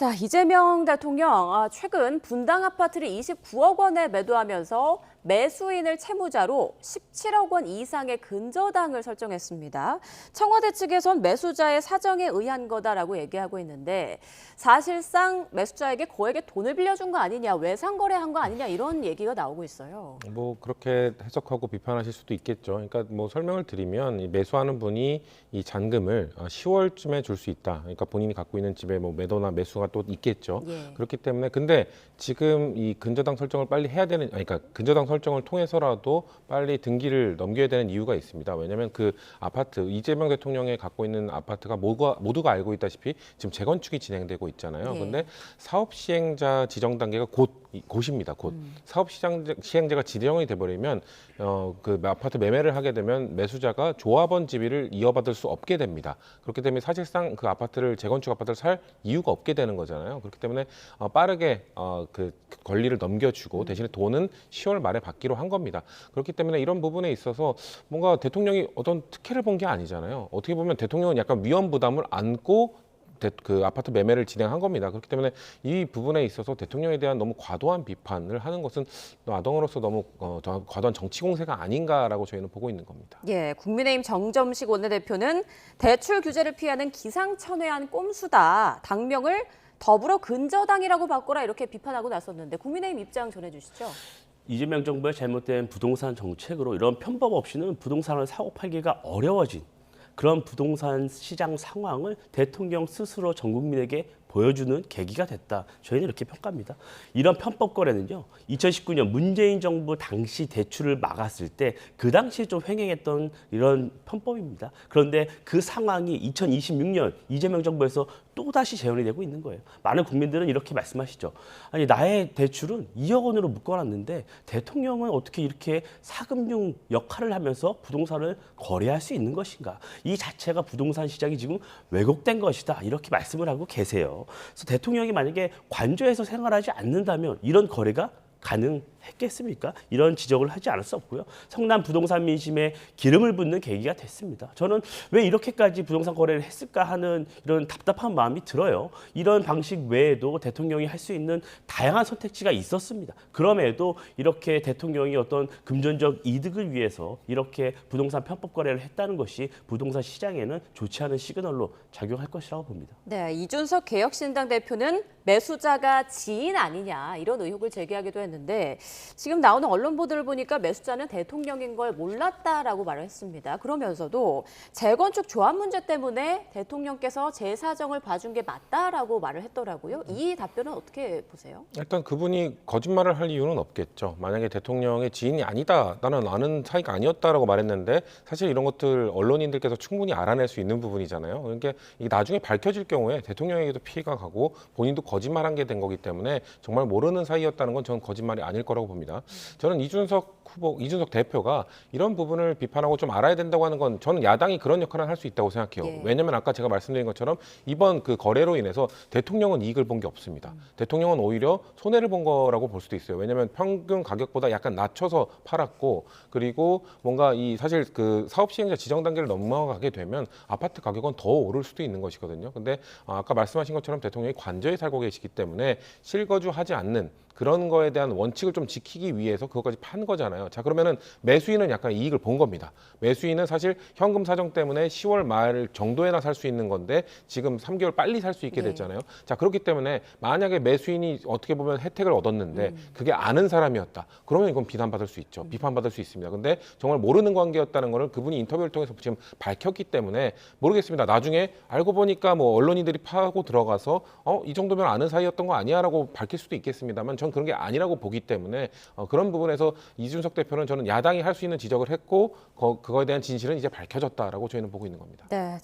자, 이재명 대통령 최근 분당 아파트를 29억 원에 매도하면서 매수인을 채무자로 17억 원 이상의 근저당을 설정했습니다. 청와대 측에선 매수자의 사정에 의한 거다라고 얘기하고 있는데 사실상 매수자에게 거액의 돈을 빌려준 거 아니냐, 외상거래한 거 아니냐 이런 얘기가 나오고 있어요. 뭐 그렇게 해석하고 비판하실 수도 있겠죠. 그러니까 뭐 설명을 드리면 이 매수하는 분이 이 잔금을 10월쯤에 줄 수 있다. 그러니까 본인이 갖고 있는 집에 뭐 매도나 매수가 또 있겠죠. 예. 그렇기 때문에 근데 지금 이 근저당 설정을 빨리 해야 되는, 그러니까 근저당 설정을 통해서라도 빨리 등기를 넘겨야 되는 이유가 있습니다. 왜냐하면 그 아파트 이재명 대통령이 갖고 있는 아파트가 모두가 알고 있다시피 지금 재건축이 진행되고 있잖아요. 예. 근데 사업 시행자 지정 단계가 곧입니다. 곧 사업 시행자가 지정이 돼버리면 그 아파트 매매를 하게 되면 매수자가 조합원 지위를 이어받을 수 없게 됩니다. 그렇기 때문에 사실상 그 아파트를 재건축 아파트를 살 이유가 없게 되는 거잖아요. 그렇기 때문에 빠르게 그 권리를 넘겨주고 대신에 돈은 10월 말에 받기로 한 겁니다. 그렇기 때문에 이런 부분에 있어서 뭔가 대통령이 어떤 특혜를 본 게 아니잖아요. 어떻게 보면 대통령은 약간 위험 부담을 안고 그 아파트 매매를 진행한 겁니다. 그렇기 때문에 이 부분에 있어서 대통령에 대한 너무 과도한 비판을 하는 것은 아동으로서 너무 과도한 정치 공세가 아닌가라고 저희는 보고 있는 겁니다. 예, 국민의힘 정점식 원내대표는 대출 규제를 피하는 기상천외한 꼼수다. 당명을 더불어 근저당이라고 바꿔라 이렇게 비판하고 나섰는데 국민의힘 입장 전해주시죠. 이재명 정부의 잘못된 부동산 정책으로 이런 편법 없이는 부동산을 사고 팔기가 어려워진 그런 부동산 시장 상황을 대통령 스스로 전 국민에게 보여주는 계기가 됐다. 저희는 이렇게 평가합니다. 이런 편법 거래는요. 2019년 문재인 정부 당시 대출을 막았을 때 그 당시에 좀 횡행했던 이런 편법입니다. 그런데 그 상황이 2026년 이재명 정부에서 또다시 재현이 되고 있는 거예요. 많은 국민들은 이렇게 말씀하시죠. 아니 나의 대출은 2억 원으로 묶어놨는데 대통령은 어떻게 이렇게 사금융 역할을 하면서 부동산을 거래할 수 있는 것인가. 이 자체가 부동산 시장이 지금 왜곡된 것이다. 이렇게 말씀을 하고 계세요. 그래서 대통령이 만약에 관저에서 생활하지 않는다면 이런 거래가 가능했겠습니까? 이런 지적을 하지 않을 수 없고요. 성남 부동산 민심에 기름을 붓는 계기가 됐습니다. 저는 왜 이렇게까지 부동산 거래를 했을까 하는 이런 답답한 마음이 들어요. 이런 방식 외에도 대통령이 할 수 있는 다양한 선택지가 있었습니다. 그럼에도 이렇게 대통령이 어떤 금전적 이득을 위해서 이렇게 부동산 편법 거래를 했다는 것이 부동산 시장에는 좋지 않은 시그널로 작용할 것이라고 봅니다. 네, 이준석 개혁신당 대표는 매수자가 지인 아니냐 이런 의혹을 제기하기도 했는데 지금 나오는 언론 보도를 보니까 매수자는 대통령인 걸 몰랐다라고 말을 했습니다. 그러면서도 재건축 조합 문제 때문에 대통령께서 제 사정을 봐준 게 맞다라고 말을 했더라고요. 이 답변은 어떻게 보세요? 일단 그분이 거짓말을 할 이유는 없겠죠. 만약에 대통령의 지인이 아니다, 나는 아는 사이가 아니었다라고 말했는데 사실 이런 것들 언론인들께서 충분히 알아낼 수 있는 부분이잖아요. 그러니까 이게 나중에 밝혀질 경우에 대통령에게도 피해가 가고 본인도 거짓말한 게 된 거기 때문에 정말 모르는 사이였다는 건 저는 거짓말이 아닐 거라고 봅니다. 저는 이준석 대표가 이런 부분을 비판하고 좀 알아야 된다고 하는 건 저는 야당이 그런 역할을 할 수 있다고 생각해요. 예. 왜냐하면 아까 제가 말씀드린 것처럼 이번 그 거래로 인해서 대통령은 이익을 본 게 없습니다. 대통령은 오히려 손해를 본 거라고 볼 수도 있어요. 왜냐하면 평균 가격보다 약간 낮춰서 팔았고 그리고 뭔가 이 사실 그 사업 시행자 지정 단계를 넘어가게 되면 아파트 가격은 더 오를 수도 있는 것이거든요. 근데 아까 말씀하신 것처럼 대통령이 관저에 살고 계시기 때문에 실거주하지 않는 그런 거에 대한 원칙을 좀 지키기 위해서 그것까지 판 거잖아요. 자, 그러면은 매수인은 약간 이익을 본 겁니다. 매수인은 사실 현금 사정 때문에 10월 말 정도에나 살 수 있는 건데 지금 3개월 빨리 살 수 있게 됐잖아요. 자, 그렇기 때문에 만약에 매수인이 어떻게 보면 혜택을 얻었는데 그게 아는 사람이었다. 그러면 이건 비난받을 수 있죠. 비판받을 수 있습니다. 근데 정말 모르는 관계였다는 거를 그분이 인터뷰를 통해서 지금 밝혔기 때문에 모르겠습니다. 나중에 알고 보니까 뭐 언론인들이 파고 들어가서 이 정도면 아는 사이였던 거 아니야라고 밝힐 수도 있겠습니다만 전 그런 게 아니라고 보기 때문에 그런 부분에서 이준석 대표는 저는 야당이 할 수 있는 지적을 했고 그거에 대한 진실은 이제 밝혀졌다라고 저희는 보고 있는 겁니다. 네.